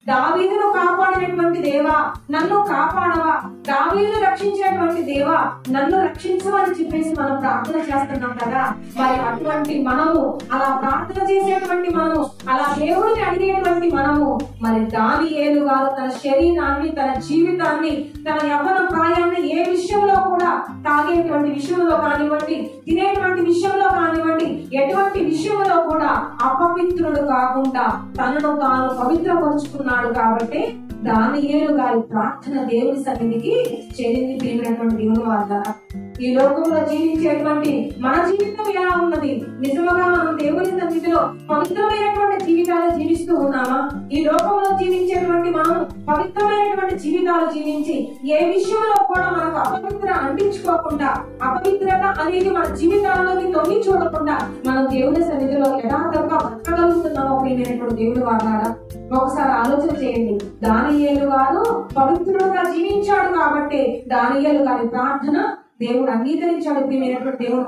దావీదును కాపాడినటువంటి దేవా నన్ను కాపాడవా, దావీదును రక్షించినటువంటి దేవా నన్ను రక్షించమని చెప్పేసి మనం ప్రార్థన చేస్తున్నాం కదా. మరి అటువంటి మనము, అలా ప్రార్థన చేసేటువంటి మనము, అలా దేవుడిని అడిగేటువంటి మనము, మరి దానియేలు గారు తన శరీరాన్ని, తన జీవితాన్ని, తన యవ్వన ప్రాయాన్ని ఏ విషయంలో కూడా, తాగేటువంటి విషయంలో కానివ్వండి, తినేటువంటి విషయంలో కానివ్వండి, ఎటువంటి విషయంలో కూడా అపవిత్రుడు కాకుండా తనను తాను పవిత్రపరుచుకున్నాడు. కాబట్టి దానియేలు గారి ప్రార్థన దేవుని సన్నిధికి చేరింది. ప్రియమైనటువంటి దేవుని వార్త, ఈ లోకంలో జీవించేటువంటి మన జీవితం ఎలా ఉన్నది? నిజముగా మనం దేవుని సన్నిధిలో పవిత్రమైనటువంటి జీవితాలు జీవిస్తూ ఉన్నామా? ఈ లోకంలో జీవించేటువంటి మనం పవిత్రమైనటువంటి జీవితాలు జీవించి ఏ విషయంలో కూడా మనకు అపవిత్ర అంటించుకోకుండా, అపవిత్రత అనేది మన జీవితాల్లోకి తొంగి చూడకుండా మనం దేవుని సన్నిధిలో యథార్థంగా బ్రతకగలుగుతున్నామో ప్రియమైనటువంటి దేవుని వార్త ఒకసారి ఆలోచన చేయండి. దానియేలు గారు పవిత్రుడుగా జీవించాడు కాబట్టి దానియేలు గారి ప్రార్థన దేవుడు అంగీకరించాడు. ప్రియమైనటువంటి దేవుడు